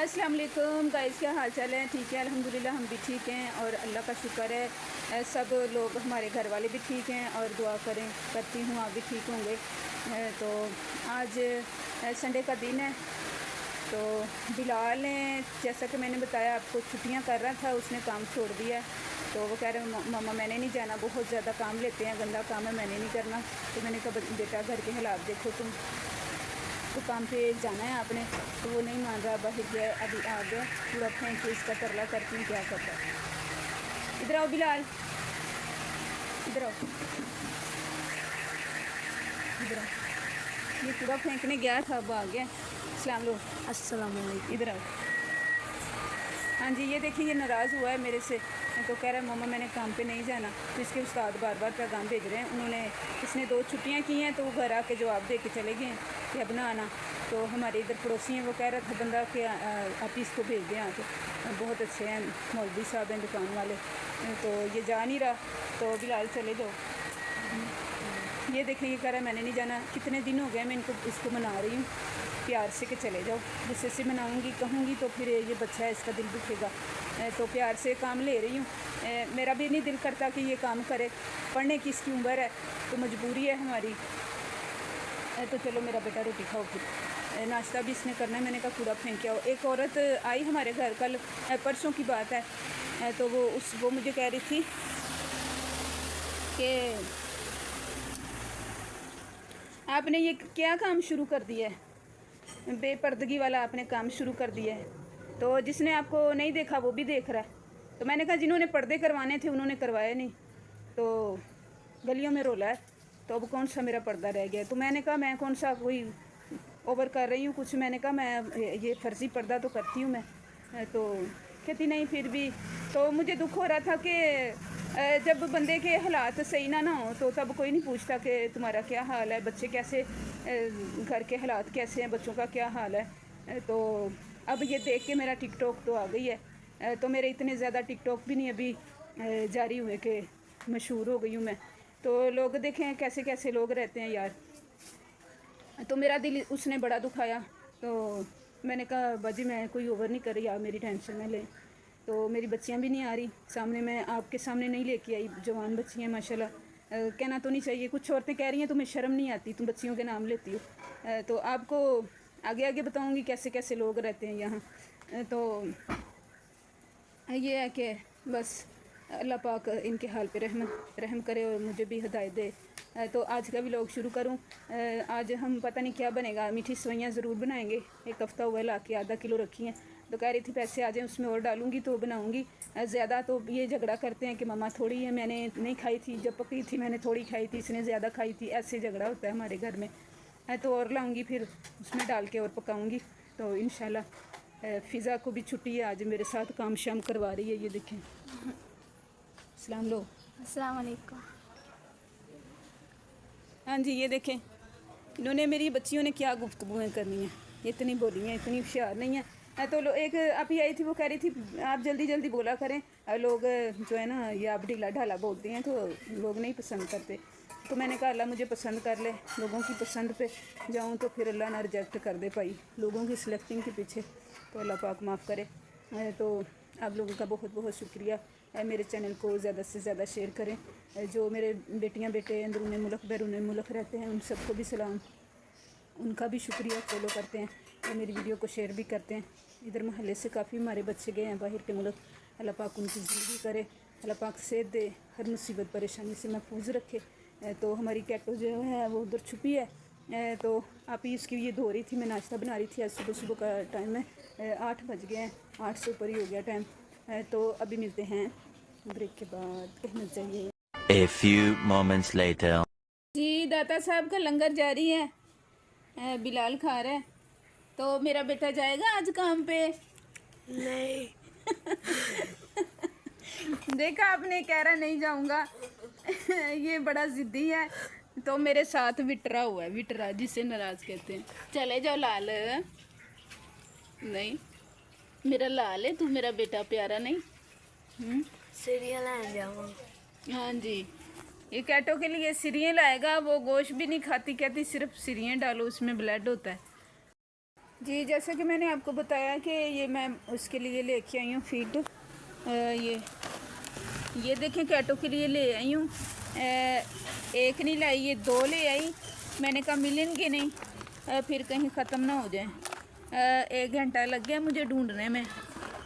अस्सलाम वालेकुम गाइस, क्या हाल चाल है? ठीक है अल्हम्दुलिल्लाह, हम भी ठीक हैं और अल्लाह का शुक्र है। सब लोग हमारे घर वाले भी ठीक हैं और दुआ करती हूँ आप भी ठीक होंगे। तो आज संडे का दिन है। तो बिलाल ने, जैसा कि मैंने बताया आपको, छुट्टियां कर रहा था, उसने काम छोड़ दिया है। तो वो कह रहे मामा मैंने नहीं जाना, बहुत ज़्यादा काम लेते हैं, गंदा काम है, मैंने नहीं करना। तो मैंने कहा बेटा घर के हालात देखो तुम, तो काम पे जाना है आपने। तो वो नहीं मान रहा, बाहर गया, अभी आ गया, पूरा फेंक के इसका तरला करती हूँ क्या करता है। इधर आओ बिलाल, इधर आओ, इधर आओ। ये पूरा फेंकने गया था, अब आ गया। अस्सलाम वालेकुम, इधर आओ। हाँ जी, ये देखिए, ये नाराज़ हुआ है मेरे से। तो कह रहा है मामा मैंने काम पे नहीं जाना। तो इसके उस्ताद बार बार पैगाम भेज रहे हैं। इसने 2 छुट्टियाँ की हैं, तो वो घर आके जवाब दे के चले गए हैं कि अब ना आना। तो हमारे इधर पड़ोसी हैं, वो कह रहा था बंदा कि आप इसको भेज दें आके, बहुत अच्छे हैं, मौलवी साहब हैं, दुकान वाले। तो ये जा नहीं रहा, तो बिलाल चले जाओ। ये देखें, ये कह रहा है मैंने नहीं जाना। कितने दिन हो गए मैं इसको मना रही हूँ प्यार से कि चले जाओ। गुस्से से मनाऊंगी, कहूँगी तो फिर ये बच्चा है, इसका दिल दुखेगा। तो प्यार से काम ले रही हूँ। मेरा भी नहीं दिल करता कि ये काम करे, पढ़ने की इसकी उम्र है, तो मजबूरी है हमारी। तो चलो मेरा बेटा रोटी खाओ, फिर नाश्ता भी इसने करना है। मैंने कहा कूड़ा फेंक आओ। एक औरत आई हमारे घर कल, परसों की बात है। तो वो मुझे कह रही थी कि आपने ये क्या काम शुरू कर दिया है, बेपर्दगी वाला आपने काम शुरू कर दिया है। तो जिसने आपको नहीं देखा वो भी देख रहा है। तो मैंने कहा जिन्होंने पर्दे करवाने थे उन्होंने करवाए नहीं, तो गलियों में रोला है, तो अब कौन सा मेरा पर्दा रह गया। तो मैंने कहा मैं कौन सा कोई ओवर कर रही हूँ कुछ। मैंने कहा मैं ये फ़र्ज़ी पर्दा तो करती हूँ मैं। तो कहती नहीं फिर भी। तो मुझे दुख हो रहा था कि जब बंदे के हालात सही ना हो तो तब कोई नहीं पूछता कि तुम्हारा क्या हाल है, बच्चे कैसे, घर के हालात कैसे हैं, बच्चों का क्या हाल है। तो अब ये देख के मेरा टिकटॉक तो आ गई है। तो मेरे इतने ज़्यादा टिकटॉक भी नहीं अभी जारी हुए कि मशहूर हो गई हूँ मैं। तो लोग देखें कैसे कैसे लोग रहते हैं यार। तो मेरा दिल उसने बड़ा दुखाया। तो मैंने कहा बाजी मैं कोई ओवर नहीं कर रही, आप मेरी टेंशन ना लें। तो मेरी बच्चियां भी नहीं आ रही सामने, मैं आपके सामने नहीं लेके आई, जवान बच्चियाँ माशाल्लाह। कहना तो नहीं चाहिए, कुछ औरतें कह रही हैं तुम्हें शर्म नहीं आती, तुम बच्चियों के नाम लेती हो। तो आपको आगे आगे बताऊंगी कैसे कैसे लोग रहते हैं यहाँ। तो ये है कि बस अल्लाह पाक इनके हाल पे रहम करे और मुझे भी हिदायत दे। तो आज का भी लोग शुरू करूँ। आज हम पता नहीं क्या बनेगा, मीठी सवैयाँ ज़रूर बनाएंगे। एक हफ़्ता हुआ ला के आधा किलो रखी हैं, तो कह रही थी पैसे आ जाएँ उसमें और डालूँगी तो बनाऊँगी। ज़्यादा तो ये झगड़ा करते हैं कि मम्मा थोड़ी है, मैंने नहीं खाई थी, जब पकी थी मैंने थोड़ी खाई थी, इसने ज़्यादा खाई थी, ऐसे झगड़ा होता है हमारे घर में। तो और लाऊँगी फिर उसमें डाल के और पकाऊँगी। तो इंशाल्लाह फ़िज़ा को भी छुट्टी है, आज मेरे साथ काम शाम करवा रही है। ये देखें, अस्सलाम वालेकुम। हाँ जी, ये देखें, इन्होंने, मेरी बच्चियों ने क्या गुफ्तगूएँ करनी है, इतनी बोली हैं, इतनी होशियार नहीं है। तो एक आप ही आई थी, वो कह रही थी आप जल्दी जल्दी बोला करें, लोग जो है ना ये आप ढीला ढाला बोलती हैं तो लोग नहीं पसंद करते। तो मैंने कहा अल्लाह मुझे पसंद कर ले, लोगों की पसंद पे जाऊँ तो फिर अल्लाह ना रिजेक्ट कर दे पाई, लोगों की सिलेक्टिंग के पीछे। तो अल्लाह पाक माफ़ करे। तो आप लोगों का बहुत बहुत शुक्रिया। मेरे चैनल को ज़्यादा से ज़्यादा शेयर करें। जो मेरे बेटियां बेटे अंदरूनी मुल्क बैरून मुल्क रहते हैं उन सबको भी सलाम, उनका भी शुक्रिया, फॉलो करते हैं और मेरी वीडियो को शेयर भी करते हैं। इधर मोहल्ले से काफ़ी हमारे बच्चे गए हैं बाहर के मुल्क। अल्लाह पाक उनकी ज़िंदगी करे, अल्लाह पाक सेहत दे, हर मुसीबत परेशानी से महफूज रखे। तो हमारी कैटो जो है वो उधर छुपी है। तो आप ही इसकी ये धो रही थी, मैं नाश्ता बना रही थी। आज सुबह सुबह का टाइम है, 8 बज गए हैं, 8 से ऊपर ही हो गया टाइम। तो अभी मिलते हैं ब्रेक के बाद, कहना चाहिए। A few moments later. जी, दाता साहब का लंगर जारी है, बिलाल खा रहा है। तो मेरा बेटा जाएगा आज काम पे? नहीं। देखा आपने, कह रहा नहीं जाऊंगा। ये बड़ा जिद्दी है, तो मेरे साथ विटरा हुआ है, विटरा जिसे नाराज कहते हैं। चले जाओ लाल, नहीं मेरा लाल है तू, मेरा बेटा प्यारा नहीं। सीरियल जाऊंगा। हाँ जी, ये कैटो के लिए सिरियाँ लाएगा, वो गोश्त भी नहीं खाती, कहती सिर्फ सिरियाँ डालो उसमें ब्लड होता है। जी, जैसे कि मैंने आपको बताया कि ये मैं उसके लिए लेके आई हूँ फीड। ये देखें, कैटो के लिए ले आई हूँ। एक नहीं लाई, ये 2 ले आई। मैंने कहा मिलेंगे नहीं, फिर कहीं ख़त्म ना हो जाए। 1 घंटा लग गया मुझे ढूंढने में,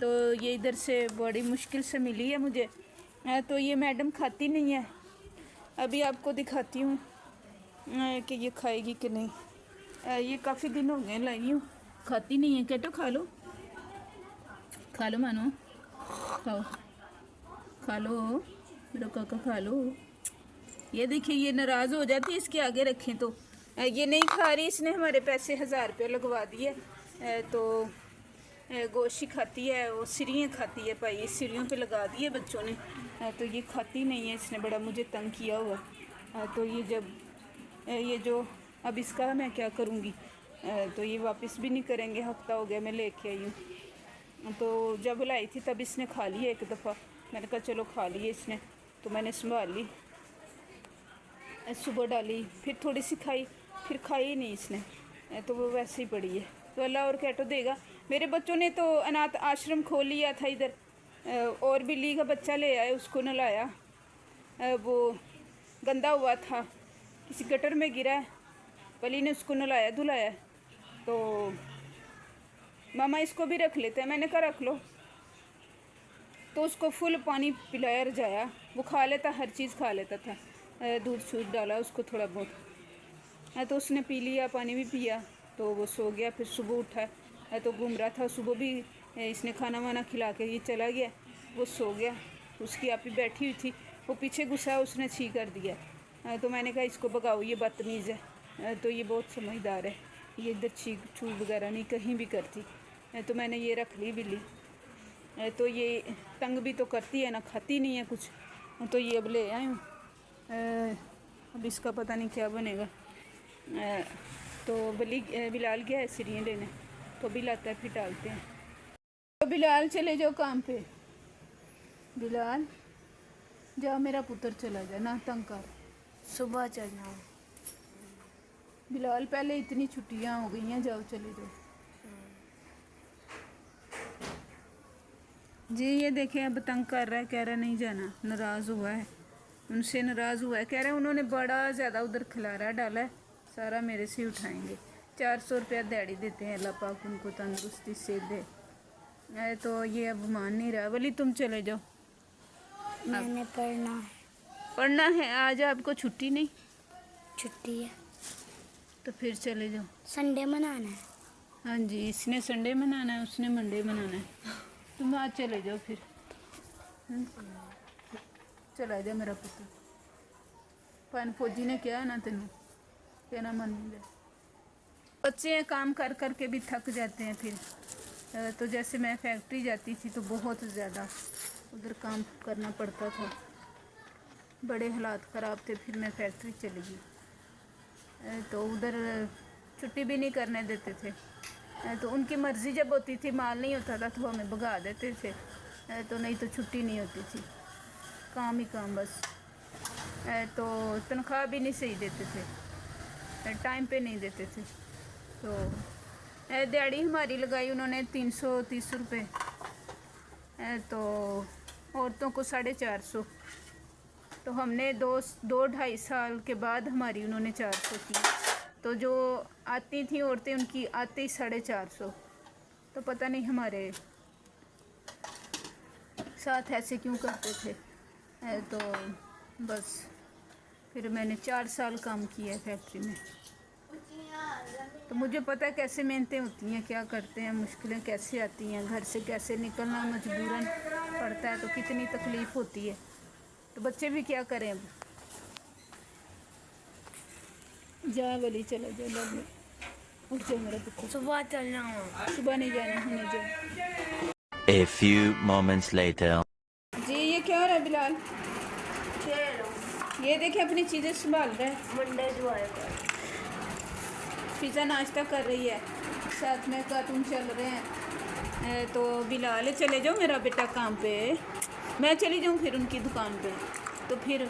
तो ये इधर से बड़ी मुश्किल से मिली है मुझे। तो ये मैडम खाती नहीं है। अभी आपको दिखाती हूँ कि ये खाएगी कि नहीं। ये काफ़ी दिन हो गए लाई हूँ, खाती नहीं है। कैटो खा लो, खा लो मानो, खाओ, खा लो मेरा काका, खा लो। ये देखिए, ये नाराज़ हो जाती है इसके आगे रखें तो। ये नहीं खा रही, इसने हमारे पैसे 1000 रुपये लगवा दिए। तो गोश्त ही खाती है, वो सिरियाँ खाती है भाई, सिरियों पे लगा दिए बच्चों ने। तो ये खाती नहीं है, इसने बड़ा मुझे तंग किया हुआ। तो ये जब ये जो अब इसका मैं क्या करूँगी, तो ये वापस भी नहीं करेंगे। हफ्ता हो गया मैं लेके आई हूँ। तो जब लाई थी तब इसने खा ली एक दफ़ा। मैंने कहा चलो खा लिए इसने, तो मैंने संभाल ली। सुबह डाली, फिर थोड़ी सी खाई, फिर खाई ही नहीं इसने। तो वो वैसे ही पड़ी है। तो अल्लाह और कैटो देगा। मेरे बच्चों ने तो अनाथ आश्रम खोल लिया था इधर, और बिल्ली का बच्चा ले आए, उसको नहलाया। वो गंदा हुआ था, किसी गटर में गिरा है, वली ने उसको नहलाया धुलाया। तो मामा इसको भी रख लेते हैं, मैंने कहा रख लो। तो उसको फुल पानी पिलाया रजाया, वो खा लेता, हर चीज़ खा लेता था। दूध शूध डाला उसको थोड़ा बहुत, तो उसने पी लिया, पानी भी पिया। तो वो सो गया। फिर सुबह उठा, तो घूम रहा था। सुबह भी इसने खाना वाना खिला के ये चला गया, वो सो गया। उसकी आप ही बैठी हुई थी, वो पीछे घुसा, उसने छी कर दिया। तो मैंने कहा इसको भगाओ, ये बदतमीज़ है। तो ये बहुत समझदार है, ये इधर छी छू वगैरह नहीं कहीं भी करती। तो मैंने ये रख ली बिल्ली। तो ये तंग भी तो करती है ना, खाती नहीं है कुछ। तो ये अब ले आए हूँ। अब इसका पता नहीं क्या बनेगा। तो बिलाल गया है सिरियाँ लेने, तो भी लाता है, फिर डालते हैं। तो बिलाल चले जाओ काम पे। बिलाल जाओ, मेरा पुत्र चला जा, ना तंग कर। सुबह चल जाऊँ। बिलाल पहले इतनी छुट्टियाँ हो गई हैं, जाओ चले जाओ। जी ये देखें, अब तंग कर रहा है, कह रहा नहीं जाना, नाराज़ हुआ है, उनसे नाराज़ हुआ है। कह रहे हैं उन्होंने बड़ा ज़्यादा उधर खिलारा डाला है, सारा मेरे से उठाएंगे। 400 रुपया दिहाड़ी देते हैं, अल्लाह पाक उनको तंदुरुस्ती से दे। तो ये अब मान नहीं रहा। वली तुम चले जाओ, मैंने पढ़ना है। पढ़ना है। आज आपको छुट्टी नहीं? छुट्टी है तो फिर चले जाओ। संडे मनाना है। हाँ जी, इसने संडे मनाना है, उसने मंडे मनाना है। तुम आज चले जाओ फिर। चला जा मेरा पुत्र। पान फौजी ने क्या ना तेन कहना मन नहीं जाए। बच्चे काम कर कर के भी थक जाते हैं फिर। तो जैसे मैं फैक्ट्री जाती थी तो बहुत ज़्यादा उधर काम करना पड़ता था, बड़े हालात ख़राब थे। फिर मैं फैक्ट्री चली गई, तो उधर छुट्टी भी नहीं करने देते थे। तो उनकी मर्ज़ी जब होती थी, माल नहीं होता था तो हमें भगा देते थे। तो नहीं तो छुट्टी नहीं होती थी, काम ही काम बस। तो तनख्वाह भी नहीं सही देते थे, टाइम पे नहीं देते थे। तो दिहाड़ी हमारी लगाई उन्होंने 330 रुपये, तो औरतों को 450। तो हमने 2-2.5 साल के बाद हमारी उन्होंने 400 की। तो जो आती थी औरतें, उनकी आते ही 450। तो पता नहीं हमारे साथ ऐसे क्यों करते थे। तो बस फिर मैंने 4 साल काम किया फैक्ट्री में। तो मुझे पता है कैसे मेहनतें होती हैं, क्या करते हैं, मुश्किलें कैसे आती हैं, घर से कैसे निकलना मजबूरन पड़ता है, तो कितनी तकलीफ़ होती है। तो बच्चे भी क्या करें अब। जा वली चला जा, लग उठ जाओ मेरा पुत्र। सुबह चल जाऊँ। सुबह नहीं जाना, होने जाओ। A few moments later. जी ये क्या हो रहा है बिलाल? ये देखिए अपनी चीज़ें संभाल रहा है। मंडे जो आएगा पिज़्ज़ा नाश्ता कर रही है, साथ में कार्टून चल रहे हैं। तो बिलाल चले जाओ मेरा बेटा काम पे, मैं चली जाऊँ फिर उनकी दुकान पे। तो फिर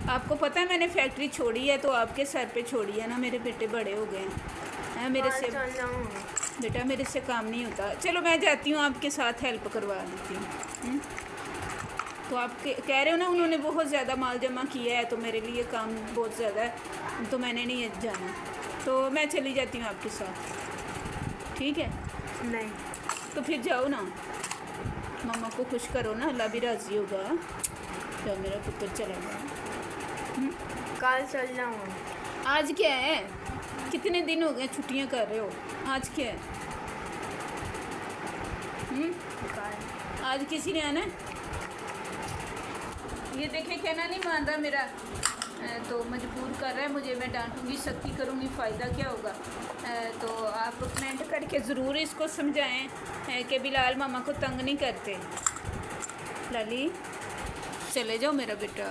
आपको पता है मैंने फैक्ट्री छोड़ी है, तो आपके सर पे छोड़ी है ना, मेरे बेटे बड़े हो गए हैं। मेरे से बेटा मेरे से काम नहीं होता, चलो मैं जाती हूँ, आपके साथ हेल्प करवा देती हूँ। तो आप कह रहे हो ना उन्होंने बहुत ज़्यादा माल जमा किया है तो मेरे लिए काम बहुत ज़्यादा है तो मैंने नहीं जाना, तो मैं चली जाती हूँ आपके साथ, ठीक है? नहीं। तो फिर जाओ ना, मम्मा को खुश करो ना, अल्लाह भी राज़ी होगा। जाओ मेरा पुत्र चला गया। कल चल जाऊँगा। आज क्या है? कितने दिन हो गए छुट्टियां कर रहे हो, आज क्या है? कल। आज किसी ने आना है? ये देखे कहना नहीं मान रहा मेरा, तो मजबूर कर रहा है मुझे, मैं डांटूंगी, सख्ती करूंगी, फ़ायदा क्या होगा? तो आप कमेंट करके ज़रूर इसको समझाएं कि बिलाल मामा को तंग नहीं करते। लाली चले जाओ मेरा बेटा।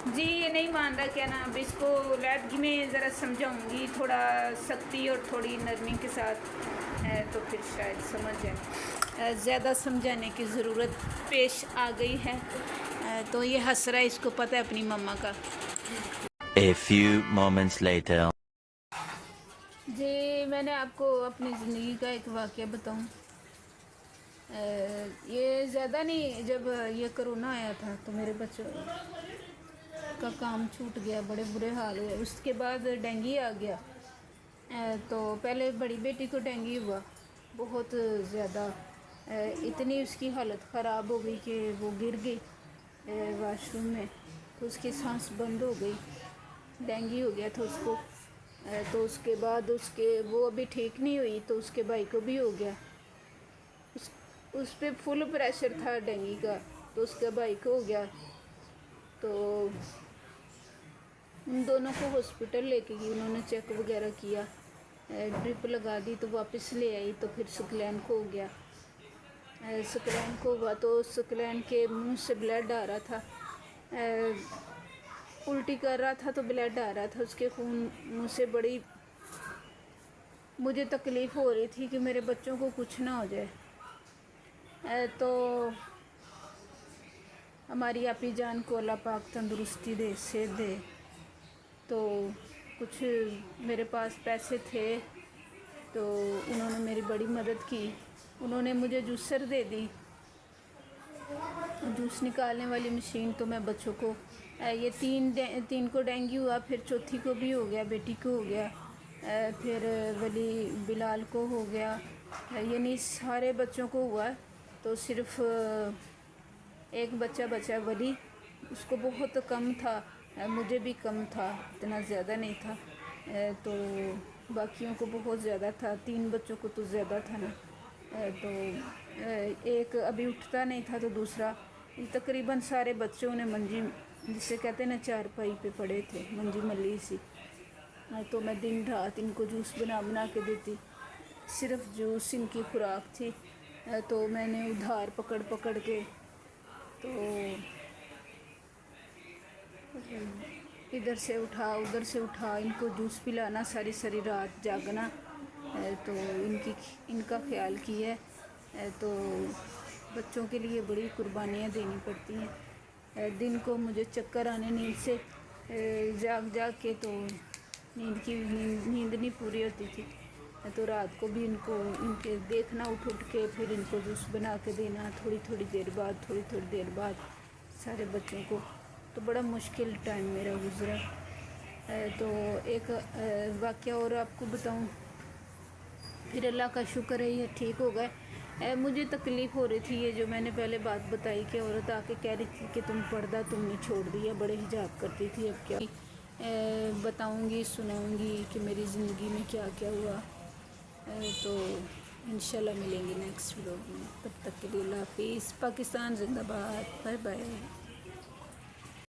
जी ये नहीं मान रहा, क्या ना, अब इसको लैदगी में ज़रा समझाऊंगी, थोड़ा सख्ती और थोड़ी नरमी के साथ, तो फिर शायद समझ जाए। ज़्यादा समझाने की ज़रूरत पेश आ गई है, तो ये हंस रहा है, इसको पता है अपनी मम्मा का। A few moments later. जी मैंने आपको अपनी ज़िंदगी का एक वाक़या बताऊं, ये ज़्यादा नहीं, जब ये कोरोना आया था तो मेरे बच्चों का काम छूट गया, बड़े बुरे हाल हुए। उसके बाद डेंगू आ गया, तो पहले बड़ी बेटी को डेंगू हुआ, बहुत ज़्यादा, इतनी उसकी हालत ख़राब हो गई कि वो गिर गई वाशरूम में, तो उसकी सांस बंद हो गई, डेंगू हो गया था उसको। तो उसके बाद वो अभी ठीक नहीं हुई, तो उसके भाई को भी हो गया, उस पे फुल प्रेशर था डेंगू का, तो उसके भाई को हो गया। तो उन दोनों को हॉस्पिटल लेके गई, उन्होंने चेक वगैरह किया, ड्रिप लगा दी, तो वापस ले आई, तो फिर सुकलैन को हो गया। सुकलैन को हुआ तो सुकलैन के मुंह से ब्लड आ रहा था, उल्टी कर रहा था तो ब्लड आ रहा था उसके खून मुंह से। बड़ी मुझे तकलीफ़ हो रही थी कि मेरे बच्चों को कुछ ना हो जाए। तो हमारी आपी जान को अल्लाह पाक तंदुरुस्ती दे, सेहत दे। तो कुछ मेरे पास पैसे थे तो उन्होंने मेरी बड़ी मदद की, उन्होंने मुझे जूसर दे दी, जूस निकालने वाली मशीन। तो मैं बच्चों को, ये तीन को डेंगू हुआ, फिर चौथी को भी हो गया, बेटी को हो गया, फिर बिलाल को हो गया, यानी सारे बच्चों को हुआ। तो सिर्फ एक बच्चा बचा वली, उसको बहुत कम था, मुझे भी कम था, इतना ज़्यादा नहीं था, तो बाकियों को बहुत ज़्यादा था, 3 बच्चों को तो ज़्यादा था ना। तो एक अभी उठता नहीं था, तो दूसरा, तकरीबन सारे बच्चों ने मंजी, जिसे कहते हैं ना, चारपाई पे पड़े थे, मंजी मली सी। तो मैं दिन रात इनको जूस बना बना के देती, सिर्फ जूस इनकी खुराक थी। तो मैंने उधार पकड़ पकड़ के, तो इधर से उठा उधर से उठा, इनको जूस पिलाना, सारी सारी रात जागना, तो इनका ख्याल किया। तो बच्चों के लिए बड़ी कुर्बानियाँ देनी पड़ती हैं। दिन को मुझे चक्कर आने नींद से, जाग जाग के, तो नींद नहीं पूरी होती थी। तो रात को भी इनके देखना, उठ उठ के फिर इनको जूस बना के देना, थोड़ी थोड़ी देर बाद सारे बच्चों को। तो बड़ा मुश्किल टाइम मेरा गुज़रा। तो एक वाक़या और आपको बताऊं, फिर अल्लाह का शुक्र है ये ठीक हो गए। मुझे तकलीफ़ हो रही थी, ये जो मैंने पहले बात बताई कि औरत आके कह रही थी कि तुम पर्दा तुमने छोड़ दिया, बड़े हिजाब करती थी, अब क्या बताऊंगी, सुनाऊंगी कि मेरी ज़िंदगी में क्या क्या हुआ। तो इंशाल्लाह मिलेंगे नेक्स्ट व्लॉग में, तब तक के लिए अल्लाह हाफिज़। पाकिस्तान जिंदाबाद, बाय बाय।